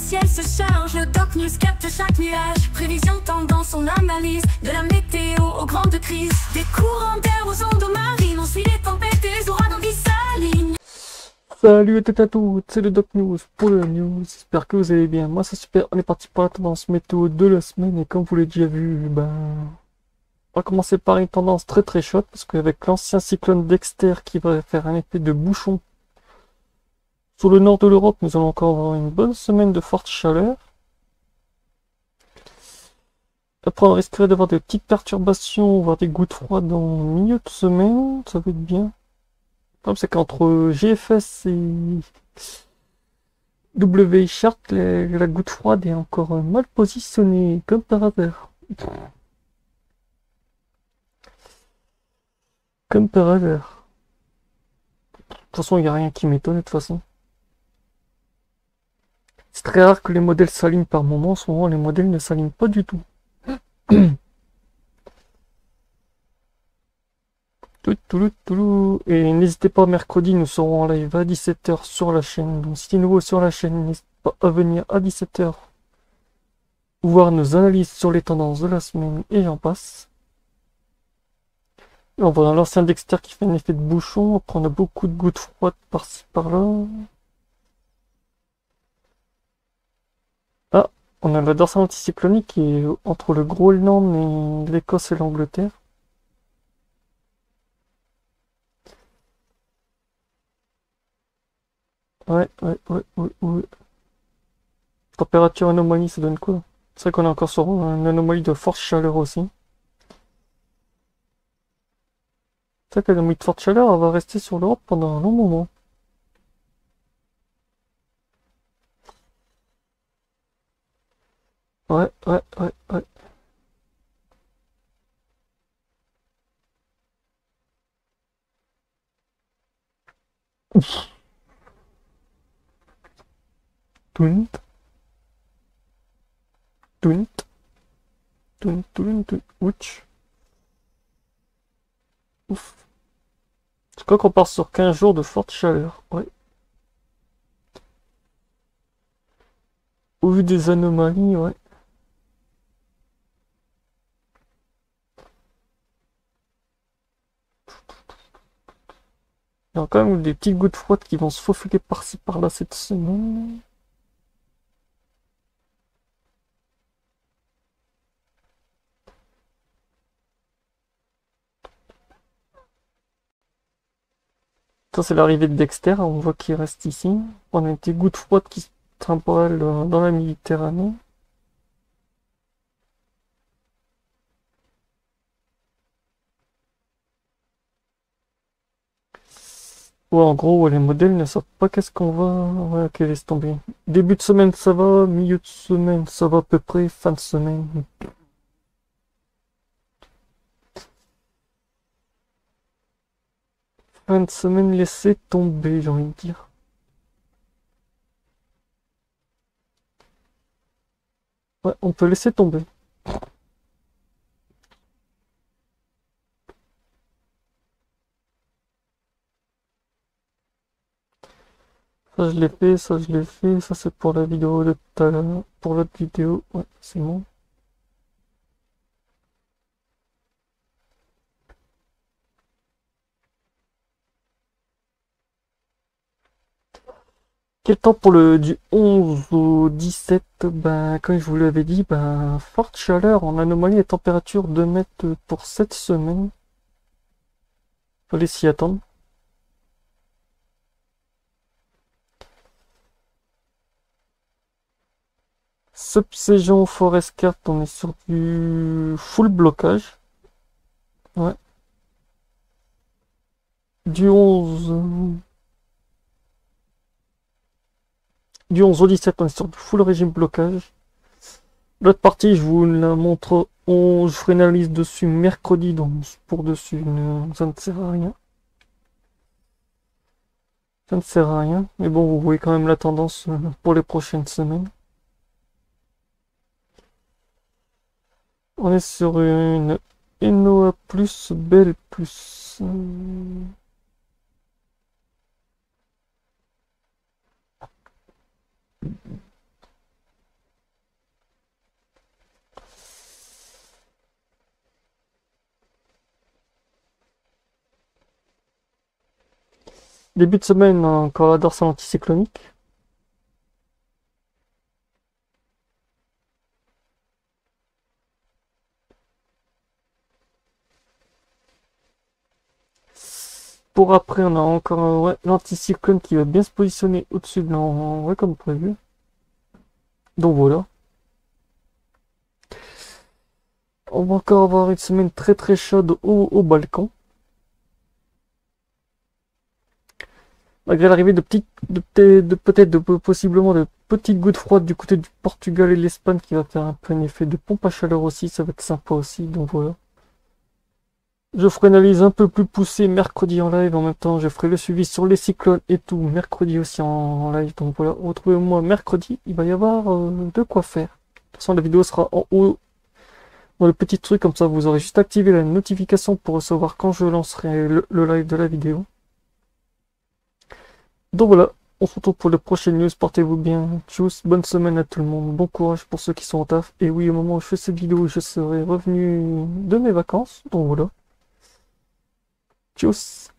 ciel se charge, le Doc News capte chaque nuage. Prévision, tendance, on analyse. De la météo aux grandes crises. Des courants d'air aux ondes marines. On suit les tempêtes et les ouragans qui s'alignent. Salut à toutes et à toutes, c'est le Doc News pour le news. J'espère que vous allez bien. Moi c'est super, on est parti pour la tendance météo de la semaine. Et comme vous l'avez déjà vu, on va commencer par une tendance très chaude. Parce qu'avec l'ancien cyclone Dexter qui va faire un effet de bouchon sur le nord de l'Europe, nous allons encore avoir une bonne semaine de forte chaleur. Après, on risquerait d'avoir des petites perturbations, voire des gouttes froides en milieu de semaine. Ça va être bien. Le problème, c'est qu'entre GFS et W Chart, la goutte froide est encore mal positionnée, comme par hasard. Comme par hasard. De toute façon, il n'y a rien qui m'étonne, de toute façon. C'est très rare que les modèles s'alignent par moment. Souvent, les modèles ne s'alignent pas du tout. Et n'hésitez pas, mercredi, nous serons en live à 17h sur la chaîne. Donc, si tu es nouveau sur la chaîne, n'hésite pas à venir à 17h voir nos analyses sur les tendances de la semaine et j'en passe. Et on voit l'ancien Dexter qui fait un effet de bouchon. Après, on a beaucoup de gouttes froides par-ci par-là. Ah, on a la dorsale anticyclonique qui est entre le Groenland et l'Écosse et l'Angleterre. Ouais. Température anomalie, ça donne quoi? C'est vrai qu'on est encore sur une anomalie de forte chaleur aussi. C'est vrai que l'anomalie de forte chaleur, elle va rester sur l'Europe pendant un long moment. Ouais. Tunt. Ouch. Ouf. Je crois qu'on part sur 15 jours de forte chaleur. Ouais. Au vu des anomalies, ouais. Il y a quand même des petites gouttes froides qui vont se faufiler par-ci par-là cette semaine. Ça, c'est l'arrivée de Dexter. On voit qu'il reste ici. On a des gouttes froides qui se trimballent dans la Méditerranée. Ouais, en gros, les modèles ne savent pas qu'est-ce qu'on va. Ouais, ok, laisse tomber. Début de semaine, ça va. Milieu de semaine, ça va à peu près. Fin de semaine. Fin de semaine, laissez tomber, j'ai envie de dire. Ouais, on peut laisser tomber. Ça, je l'ai fait, ça, je l'ai fait. Ça, c'est pour la vidéo de tout à l'heure. Pour l'autre vidéo, ouais, c'est bon. Quel temps pour le du 11 au 17? Comme je vous l'avais dit, forte chaleur en anomalie et température 2 mètres pour cette semaine. Fallait s'y attendre. Subsaison Forest Cart, on est sur du full blocage. Ouais. Du 11... Du 11 au 17, on est sur du full régime blocage. L'autre partie, je vous la montre. Je ferai une analyse dessus mercredi, donc pour dessus, ça ne sert à rien. Ça ne sert à rien. Mais bon, vous voyez quand même la tendance pour les prochaines semaines. On est sur une NOA+, Belle+. Début de semaine, encore la dorsale anticyclonique. Pour après, on a encore ouais, l'anticyclone qui va bien se positionner au-dessus de ouais, comme prévu. Donc voilà. On va encore avoir une semaine très très chaude au Balkan. Malgré l'arrivée de petites, peut-être possiblement de petites gouttes froides du côté du Portugal et l'Espagne qui va faire un peu un effet de pompe à chaleur aussi, ça va être sympa aussi, donc voilà. Je ferai une analyse un peu plus poussée mercredi en live, en même temps je ferai le suivi sur les cyclones et tout, mercredi aussi en live, donc voilà, retrouvez-moi mercredi, il va y avoir de quoi faire. De toute façon la vidéo sera en haut dans le petit truc, comme ça vous aurez juste activé la notification pour recevoir quand je lancerai le live de la vidéo. Donc voilà, on se retrouve pour les prochaines news, portez-vous bien, tchuss, bonne semaine à tout le monde, bon courage pour ceux qui sont en taf, et oui au moment où je fais cette vidéo je serai revenu de mes vacances, donc voilà. Tchuss.